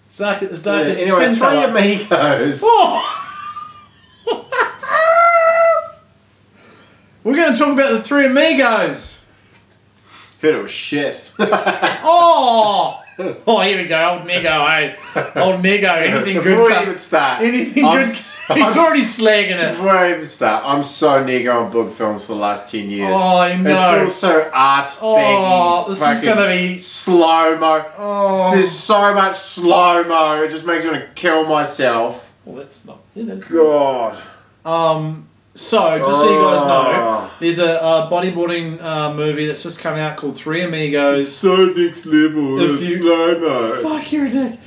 It's dark as dark as anyway, Three Amigos. Oh. We're going to talk about the Three Amigos. Heard it was shit. Oh! Oh, here we go, old Nego, eh? Old Nego, anything good? Before we even start. Anything good? He's already slagging it. Before I even start, I'm so Nego on book films for the last 10 years. Oh, I know. It's also art faggy. This is going to be... slow-mo. Oh. There's so much slow-mo, it just makes me want to kill myself. Well, that's not... Yeah, that's God. So, just so you guys know, there's a bodyboarding movie that's just come out called Three Amigos. It's so next level. It's slow-mo. Fuck, you're a dick.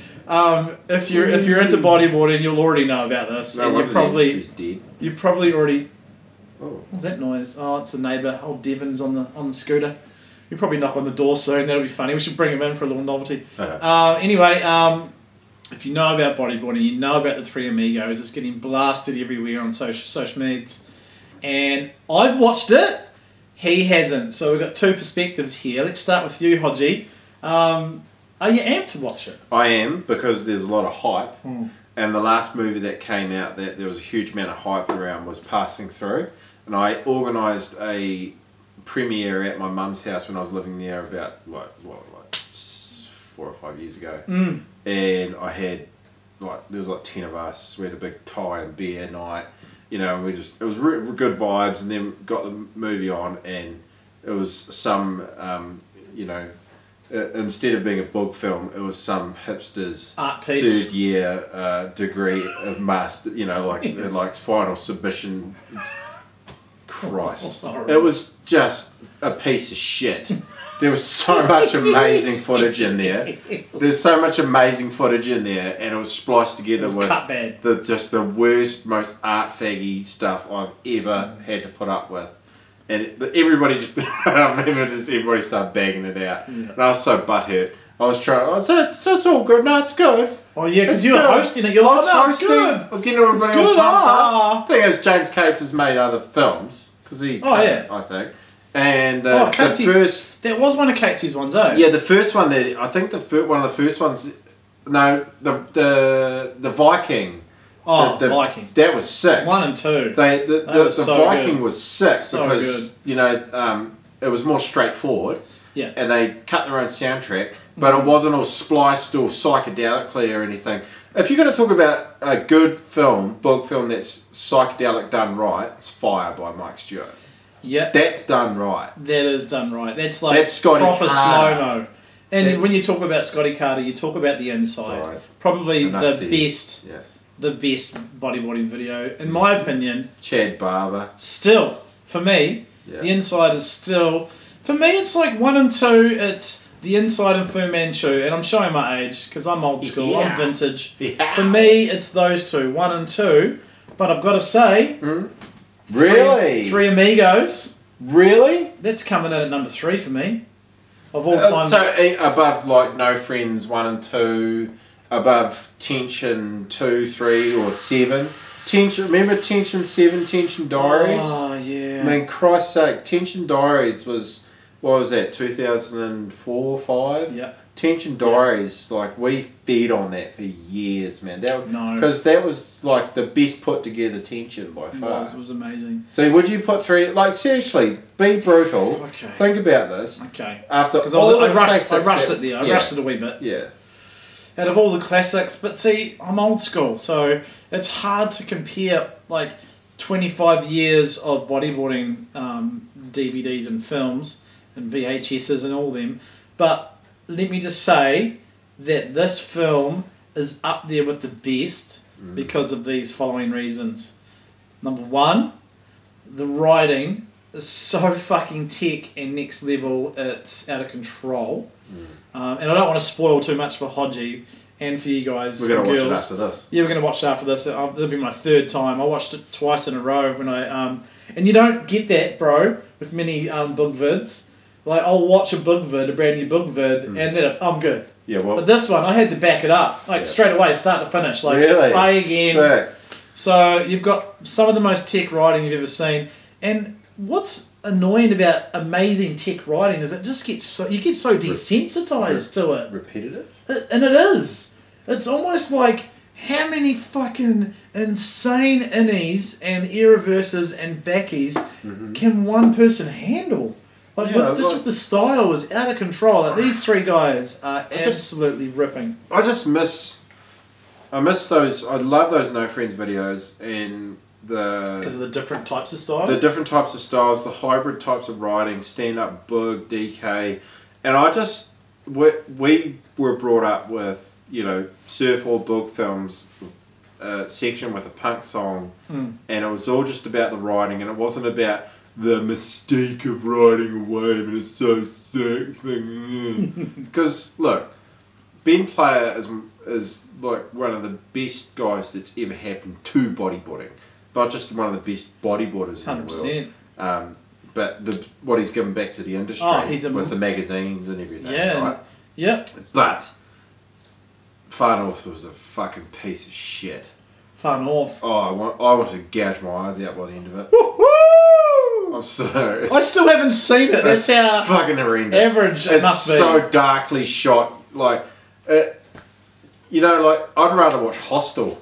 If you're into bodyboarding, you'll already know about this. No, and dead. You probably already... Oh. What's that noise? Oh, it's a neighbour. Old Devon's on the scooter. He'll probably knock on the door soon. That'll be funny. We should bring him in for a little novelty. Anyway, if you know about bodyboarding, you know about the Three Amigos. It's getting blasted everywhere on social medias. And I've watched it. He hasn't. So we've got two perspectives here. Let's start with you, Hodgie. Are you amped to watch it? I am, because there's a lot of hype. And the last movie that came out that there was a huge amount of hype around was Passing Through. And I organised a premiere at my mum's house when I was living there about, like 4 or 5 years ago. And I had, there was 10 of us. We had a big Thai and beer night. You know, it was good vibes, and then got the movie on, and it was some, instead of being a book film, it was some hipster's art piece. 3rd year degree of master, like final submission. Christ. It was just a piece of shit. There was so much amazing footage in there. There's so much amazing footage in there, and it was spliced together with the worst, most art faggy stuff I've ever had to put up with. And everybody everybody started bagging it out. And I was so butthurt. I was trying. I said, it's all good. No, it's good. Oh yeah, because It's you were good. hosting it. You're like, no, it's good. I was getting everybody It's all good, pumped ah. up. The thing is, James Cates has made other films because he. Oh, yeah. I think. And Oh, the Catesy. first. That was one of Cates's ones, eh? Yeah, the first one that I think one of the first ones. No, the Viking. Oh, the Vikings. That was sick. 1 and 2. The so Viking good. was sick So because good. you know it was more straightforward. Yeah. And they cut their own soundtrack, but it wasn't all spliced or psychedelically or anything. If you're going to talk about a good film, book film that's psychedelic done right, it's Fire by Mike Stewart. Yeah. That's done right. That is done right. That's like That's Scotty proper Carter. slow-mo. And That's- when you talk about Scotty Carter, you talk about the inside. Sorry. Probably Enough the said. best, Yeah. the best bodyboarding video, in my opinion. Chad Barber. Still, for me, Yeah. the inside is still. For me, it's like 1 and 2. It's the inside and Fu Manchu, and I'm showing my age because I'm old school. Yeah. I'm vintage. Yeah. For me, it's those two, 1 and 2. But I've got to say, Really? Three Amigos. Really? That's coming in at number 3 for me. Of all time. So above like No Friends 1 and 2, above Tension 2, 3 or 7. Tension, remember Tension 7, Tension Diaries? Oh, yeah. I mean, Christ's sake, Tension Diaries was, what was that, 2004, 5? Yeah. Tension Diaries, like, we fed on that for years, man. No. Because that was, like, the best put together Tension by far. It was amazing. So would you put 3, like, seriously, be brutal. Okay. Think about this. Okay. After Because all I the rushed classics it there. I yeah. rushed it a wee bit. Yeah. Out of all the classics, but see, I'm old school, so it's hard to compare like 25 years of bodyboarding DVDs and films and VHSs and all them. But let me just say that this film is up there with the best because of these following reasons. Number 1, the writing is so fucking tech and next level, it's out of control. And I don't want to spoil too much for Hodgie and for you guys. We're going to and watch it girls. after this. Yeah, we're going to watch it after this. It'll be my 3rd time. I watched it twice in a row when I and you don't get that, bro, with many book vids. Like, I'll watch a book vid, a brand new book vid, and then I'm good. Yeah, well, But this one, I had to back it up, like straight away, start to finish. Like, really? play again. Sick. So you've got some of the most tech writing you've ever seen. And what's annoying about amazing tech writing is it just gets so you get so desensitized to it. Repetitive? And it is. It's almost like how many fucking insane innies and air reverses and backies can one person handle? Like, Yeah, with the style is out of control. Like, these 3 guys are absolutely ripping. I miss those. I love those No Friends videos and Because of the different types of styles? the different types of styles, the hybrid types of writing, stand up, book, DK, and I just we were brought up with, you know, surfboard book films section with a punk song, and it was all just about the writing, and it wasn't about the mistake of riding a wave and it's so sick thing. Because look, Ben Player is like one of the best guys that's ever happened to bodyboarding. Not just one of the best bodyboarders in the 100%. world. But what he's given back to the industry with the magazines and everything. Yeah. Right? Yep. But Far North was a fucking piece of shit. Far North. Oh, I want to gouge my eyes out by the end of it. Woo-hoo! I'm sorry. I still haven't seen it. That's how fucking horrendous. average it It's must be. so darkly shot. Like, you know, like, I'd rather watch Hostel.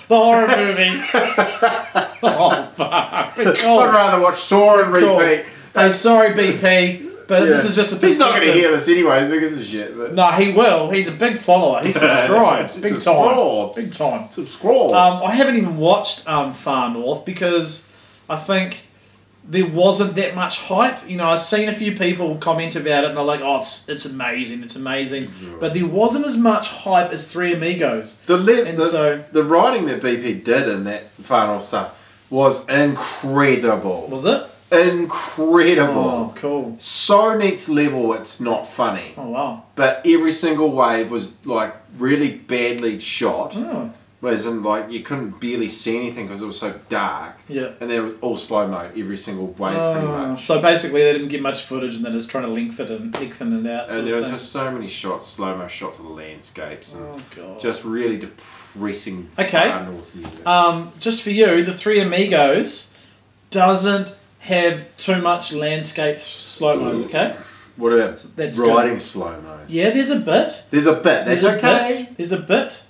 The horror movie. Oh, fuck. Cool. I'd rather watch Saw and Cool. repeat. Hey, sorry, BP, but this is just a perspective. He's not going to hear this anyways. Who gives a shit? But No, he will. He's a big follower. He subscribes. Big time. Subscribes. Big time. subscribe. I haven't even watched Far North because I think there wasn't that much hype. You know, I've seen a few people comment about it and they're like, oh, it's amazing, it's amazing. But there wasn't as much hype as Three Amigos. The writing that BP did in that Far North stuff was incredible. Was it? Incredible. Oh, cool. So next level, it's not funny. Oh, wow. But every single wave was like really badly shot. Oh. Whereas in like you couldn't barely see anything because it was so dark. Yeah. And then it was all slow mo every single wave pretty much. So basically they didn't get much footage and they're just trying to lengthen it out. And there was just so many shots, slow mo shots of the landscapes and God. just really depressing. Okay. Music. Just for you, the Three Amigos doesn't have too much landscape slow-mos, okay? What about That's riding good. slow-mos? Yeah, there's a bit. There's a bit. That's okay. There's a bit.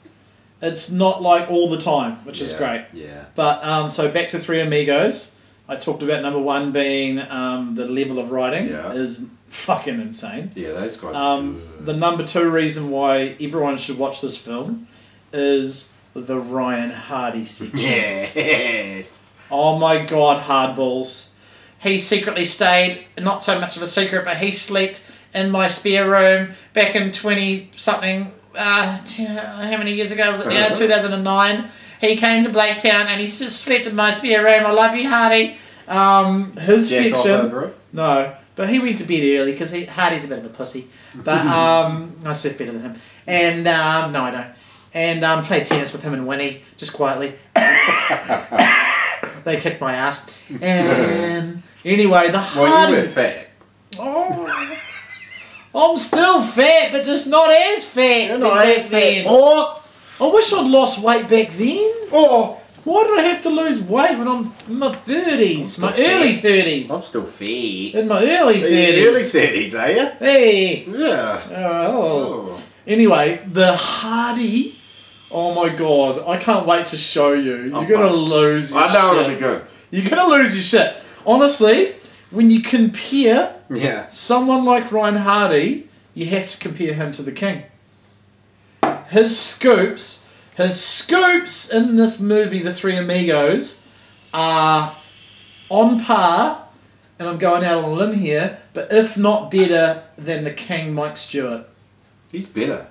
It's not like all the time, which is great. Yeah. But so back to Three Amigos. I talked about number one being the level of writing is fucking insane. Yeah, those guys. The number two reason why everyone should watch this film is the Ryan Hardy sequence. Yes. Oh my God, hardballs. He secretly stayed, not so much of a secret, but he slept in my spare room back in 20-something, how many years ago was it now? 2009. He came to Blaketown and he just slept in my spare room. I love you, Hardy. His Jack section... off over it? No, But he went to bed early because Hardy's a bit of a pussy. But I surf better than him. And, no, I don't. And played tennis with him and Winnie, just quietly. They kicked my ass. And anyway, the Hardy... Well, you were fat. Oh, I'm still fat, but just not as fat. You're not as fat. Oh, I wish I'd lost weight back then. Oh, why did I have to lose weight when I'm in my 30s? My early 30s. I'm still fat. In my early 30s. Early 30s, are you? Hey. Yeah. Oh. Anyway, the Hardy. Oh my God. I can't wait to show you. You're going to lose your shit. I know it'll be good. You're going to lose your shit. Honestly, when you compare someone like Ryan Hardy, you have to compare him to the King. His scoops in this movie, The Three Amigos, are on par, and I'm going out on a limb here, but if not better than the King Mike Stewart. He's better.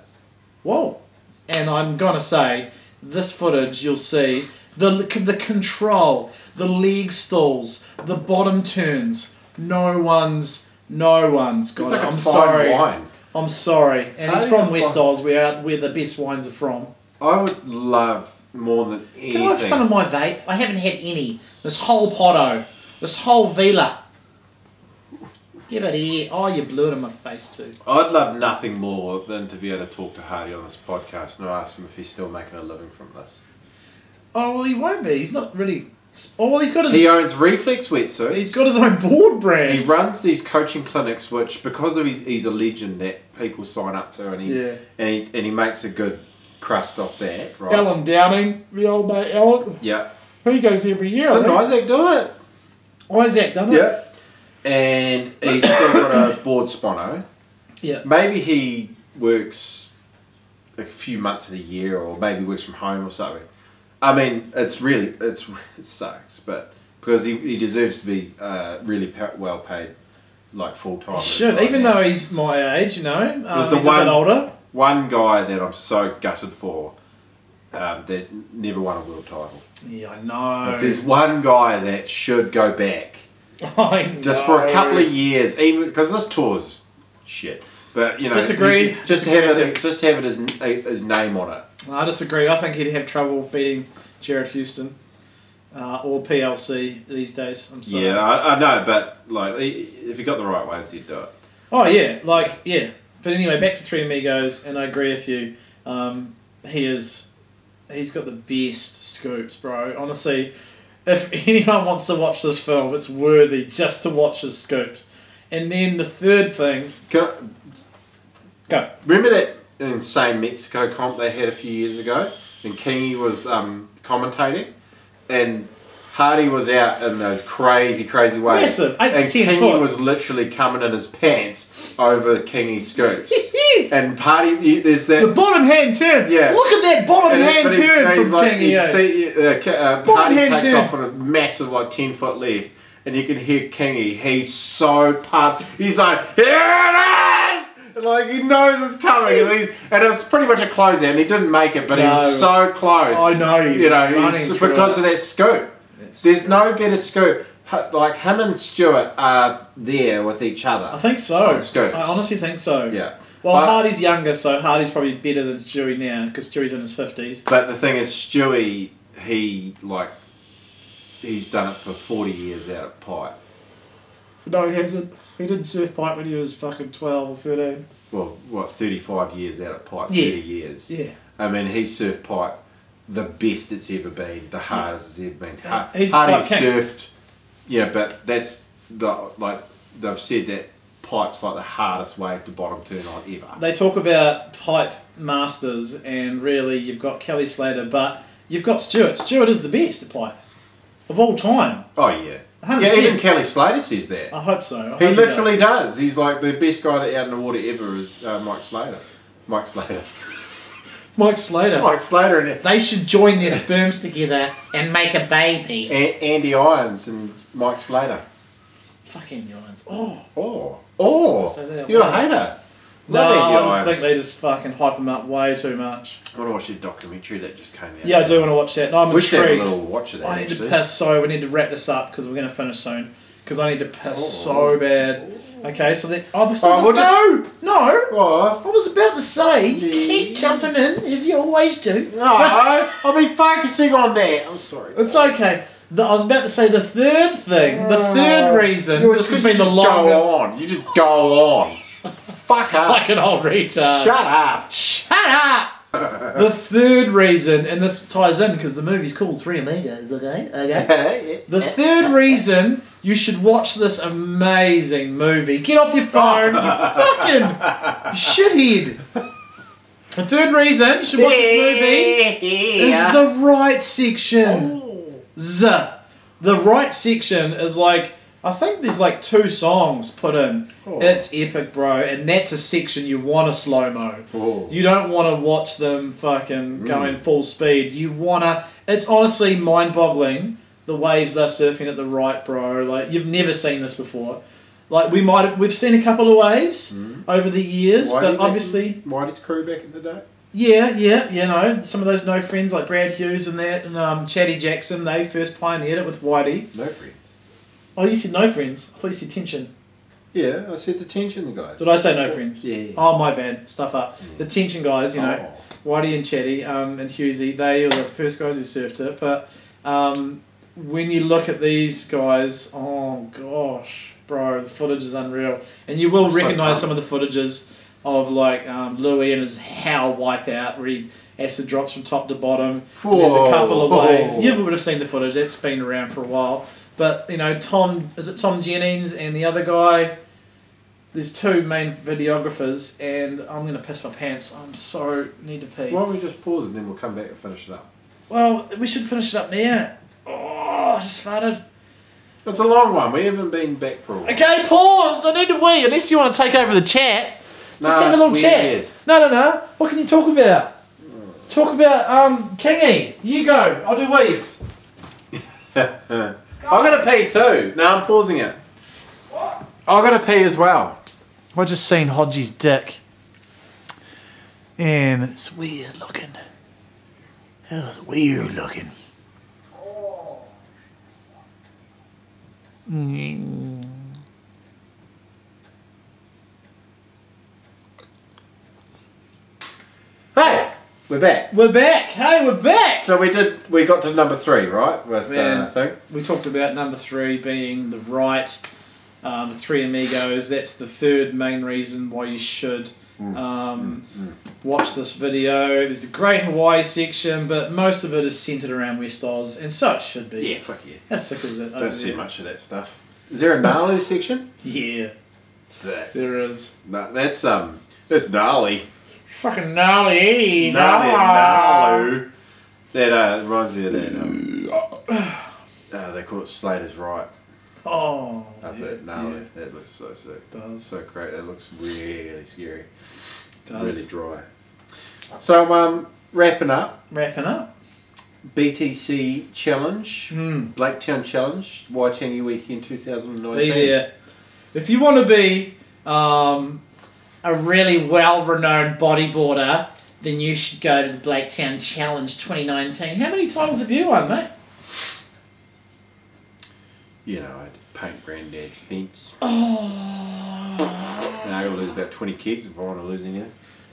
Whoa. And I'm going to say, this footage, you'll see, the control, the leg stalls, the bottom turns, no one's got It's it. like a I'm fine sorry. wine. I'm sorry. And How he's do you from West find- Oz, where the best wines are from. I would love more than anything. Can I have some of my vape? I haven't had any. This whole potto. This whole Vila. Give it here. Oh, you blew it in my face too. I'd love nothing more than to be able to talk to Hardy on this podcast and ask him if he's still making a living from this. Oh, well, he won't be. He's not really... Oh, well, He owns Reflex Wetsuits. He's got his own board brand. He runs these coaching clinics, which because of he's a legend that people sign up to, and he makes a good crust off that. Right? Alan Downing, the old mate Alan. Yeah. He goes every year. Didn't Isaac do it? Isaac done it. Yeah. And he's still got a board spono. Yeah. Maybe he works a few months of the year, or maybe works from home or something. I mean, it sucks, but because he deserves to be really well paid, like full time. He should, even though he's my age, you know. He's a bit older. One guy that I'm so gutted for, that never won a world title. Yeah, I know. If there's one guy that should go back, I know. just for a couple of years, even because this tour's shit. But you know, disagree. Just have it his name on it. I disagree. I think he'd have trouble beating Jared Houston or PLC these days. I'm sorry. Yeah, I know, but like, if he got the right ones, he'd do it. Oh yeah, But anyway, back to Three Amigos, and I agree with you. He's got the best scoops, bro. Honestly, if anyone wants to watch this film, it's worthy just to watch his scoops. And then the third thing. Go. Remember that insane Mexico comp they had a few years ago, and Kingy was commentating, and Hardy was out in those crazy waves. Massive, 8 to 10 Kingy foot. was literally coming in his pants over Kingy's scoops. Yes. And Hardy, there's that... The bottom hand turn. Yeah. Look at that bottom hand turn from like, Kingy. Hardy takes off on a massive 10-foot left, and you can hear Kingy. He's so pumped. He's like, here it is! And like, he knows it's coming. And it was pretty much a closeout, and he didn't make it, but he was so close. I know. You know, because of that scoop. There's no better scoop. Like, him and Stewart are there with each other. I think so. On scoops. I honestly think so. Yeah. Well, Hardy's younger, so Hardy's probably better than Stewie now because Stewie's in his 50s. But the thing is, Stewie, he's done it for 40 years out of pipe. No, he hasn't. He didn't surf pipe when he was fucking 12 or 13. Well, what, 35 years out of pipe? Yeah. 30 years. Yeah. I mean, he's surfed pipe the best it's ever been, the hardest it's ever been. He's Hardy's like surfed, but that's they've said that pipe's like the hardest wave to bottom turn on ever. They talk about pipe masters, and really you've got Kelly Slater, but you've got Stewart. Stewart is the best at pipe of all time. Oh yeah. 100%. Yeah, even Kelly Slater says that. I hope so. He literally does. He's like the best guy that out in the water ever is Mike Slater. Mike Slater. Mike Slater. Mike Slater in it. They should join their sperms together and make a baby. Andy Irons and Mike Slater. Fucking Irons. Oh. So they're You're a right. hater. No, Love Andy I just Irons. think they just fucking hype him up way too much. I want to watch that documentary that just came out. Yeah, I do want to watch that. No, I'm Wish they had a intrigued. little watch of that. I need actually. to piss, so we need to wrap this up because we're going to finish soon. Because I need to piss so bad. Okay, so that's obviously. Oh, we'll No! What? I was about to say, keep jumping in as you always do. No, I'll be focusing on that. I'm sorry. It's okay. I was about to say the third thing. The third reason. This has been the Go longest. on. You just go on. Fuck up. Like an old retard. Shut up. Shut up! The third reason, and this ties in because the movie's called Three Amigos, okay? Okay. The third reason you should watch this amazing movie. Get off your phone, you fucking shithead. The third reason you should watch this movie is the right section. The right section is like, I think there's like 2 songs put in. It's epic, bro, and that's a section you want to slow-mo. You don't want to watch them fucking going full speed. You want to... It's honestly mind-boggling, the waves they're surfing at the right, bro. Like, you've never seen this before. Like, we've seen a couple of waves over the years, but obviously... Whitey's crew back in the day? Yeah, you know, some of those no friends like Brad Hughes and that, and Chatty Jackson, they first pioneered it with Whitey. No friends. Oh, you said no friends. I thought you said tension. Yeah, I said the tension guys. Did I say no friends? Yeah. Oh, my bad. Stuff up. The tension guys, you know, Whitey and Chatty and Hughesy, they were the first guys who surfed it. But when you look at these guys, oh gosh, bro, the footage is unreal. And you will recognise some of the footages of like Louis and his howl wipeout where he acid drops from top to bottom. There's a couple of waves. You would have seen the footage. It's been around for a while. But, you know, Tom Jennings and the other guy, there's 2 main videographers, and I'm going to piss my pants. Need to pee. Why don't we just pause and then we'll come back and finish it up? Well, we should finish it up now. Oh, I just farted. It's a long one. We haven't been back for a while. Okay, pause. I need to wee. Unless you want to take over the chat. No, Let's have a little it's chat. weird. No. What can you talk about? Talk about, Kingy. You go. I'll do wees. I'm going to pee too. No, I'm pausing it. What? I'm going to pee as well. I just seen Hodgie's dick. And it's weird looking. It was weird looking. Hey, we're back. We're back. Hey, we're back. So we got to number 3, right? With thing. We talked about number 3 being the right, the Three Amigos. That's the third main reason why you should watch this video. There's a great Hawaii section, but most of it is centered around West Oz, and so it should be. Yeah, fuck yeah. How sick is it? Don't see much of that stuff. Is there a Nalu section? Yeah, Sick. there is. No, that's gnarly. Fucking gnarly. Nalu. That reminds me of that. They call it Slater's Right. Oh, That gnarly. That looks so sick. It does. So great. That looks really scary. It does. Really dry. So wrapping up. Wrapping up. BTC Challenge, Blaketown Challenge, Waitangi Weekend 2019. Be there. If you want to be A really well-renowned bodyboarder, then you should go to the Blaketown Challenge 2019. How many times have you won, mate? You know, I had to paint Granddad's fence. Oh, I gotta lose about 20 kegs if I want to lose anything.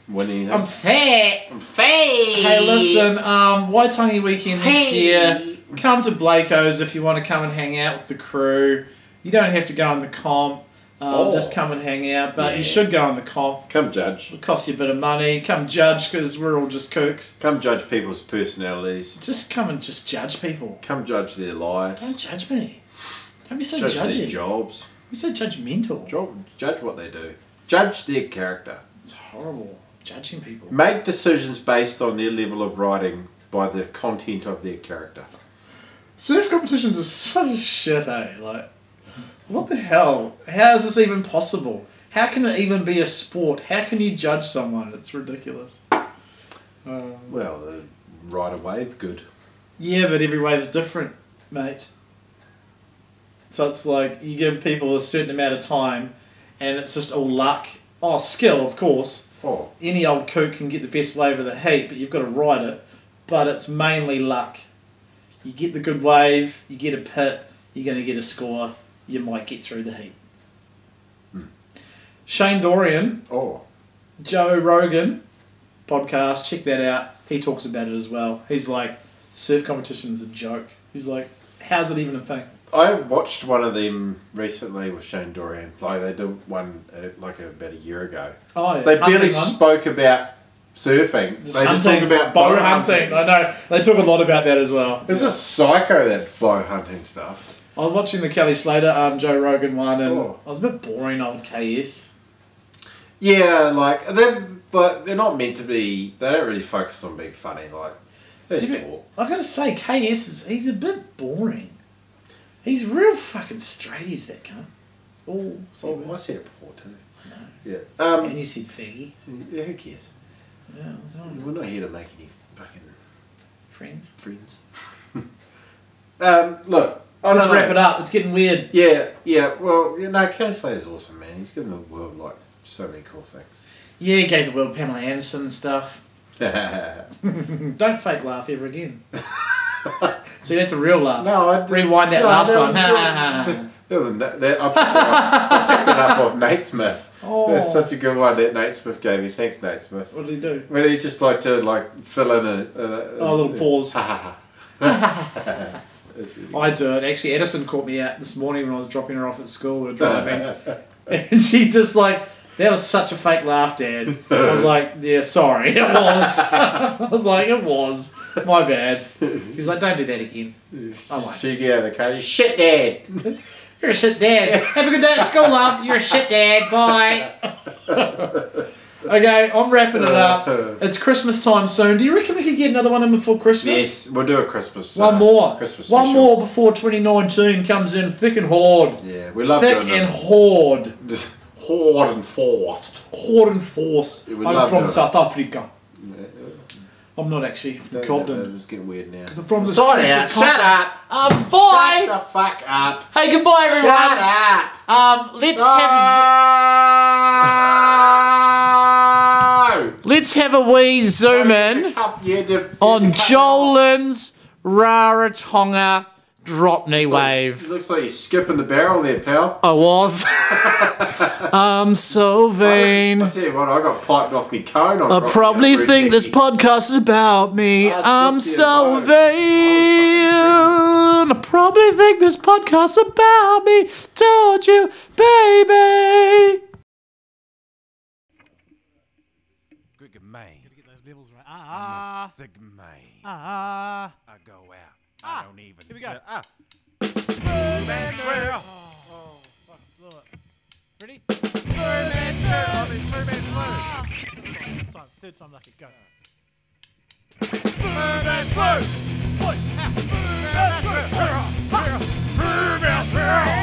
Win anything. I'm fat. Hey, listen, Waitangi weekend next year. Come to Blakeo's if you want to come and hang out with the crew. You don't have to go on the comp. Just come and hang out, but you should go on the comp. Come judge. It'll cost you a bit of money. Come judge, because we're all just kooks. Come judge people's personalities. Just come and just judge people. Come judge their lives. Don't judge me. Don't be so Judge judgy. their jobs. Don't be so judgmental. Judge what they do. Judge their character. It's horrible. Judging people. Make decisions based on their level of writing by the content of their character. Surf competitions are such shit, eh? Like, what the hell? How is this even possible? How can it even be a sport? How can you judge someone? It's ridiculous. Well, ride a wave, good. Yeah, but every wave's different, mate. So it's like, you give people a certain amount of time, and it's just all luck. Oh, skill, of course. Oh. Any old kook can get the best wave of the heat, but you've got to ride it. But it's mainly luck. You get the good wave, you get a pit, you're going to get a score, you might get through the heat. Shane Dorian, Joe Rogan podcast, check that out. He talks about it as well. He's like, surf competition is a joke. He's like, how's it even a thing? I watched one of them recently with Shane Dorian. Like they did one like about a year ago. Oh yeah, they barely spoke about surfing. They just talked about bow hunting. I know. They talk a lot about that as well. It's just psycho, that bow hunting stuff. I was watching the Kelly Slater, Joe Rogan one, and I was a bit boring old KS. Yeah, like they're not meant to be. They don't really focus on being funny. Like they just talk. I gotta say, KS he's a bit boring. He's real fucking straight. He's that cunt. I said it before too. I know. Yeah. And you said faggy. Yeah, who cares? Yeah, we're not here to make any fucking friends. Look. Let's wrap it up. It's getting weird. Yeah. Well, Kelly Slater's awesome, man. He's given the world like so many cool things. Yeah, he gave the world Pamela Anderson and stuff. Don't fake laugh ever again. See, that's a real laugh. No, I rewind that last one. I picked it up off Nate Smith. That's such a good one that Nate Smith gave me. Thanks, Nate Smith. What did he do? Well, he just like to fill in a little pause. Really I do it. Actually, Edison caught me out this morning when I was dropping her off at school. We were driving, and she just like, that was such a fake laugh, Dad. I was like, yeah, sorry, it was. I was like, it was. My bad. She was like, don't do that again. I'm like, she get out of the car. You shit, Dad. You're a shit dad. Have a good day at school, love. You're a shit dad. Bye. Okay, I'm wrapping it up. It's Christmas time soon. Do you reckon we could get another one in before Christmas? Yes, we'll do a Christmas. One more. Christmas one special. more before 2019 comes in thick and hard. Yeah, we love thick and hard. Just hard and forced. Hard and forced. Yeah, I'm from South Africa. I'm not actually from Cobden. It's getting weird now. Because I'm from the Sorry, streets of shut up. Bye. Shut the fuck up. Hey, goodbye, everyone. Shut up. Let's have a wee zoom in on Jolin's Rarotonga drop knee wave. It looks like you're skipping the barrel there, pal. I was. I'm so vain. I tell you what, I got piped off me cone. I probably think this podcast is about me. I'm so vain. I probably think this podcast is about me. Told you, baby. Good man. Gotta get those levels right. I'm a sick man. I go out. I don't even. Here we go. Man Swoo. Oh, fuck, blew it. Ready? Man Swoo. This time. Third time lucky. Go. Man Swoo. Boy. Man Swoo.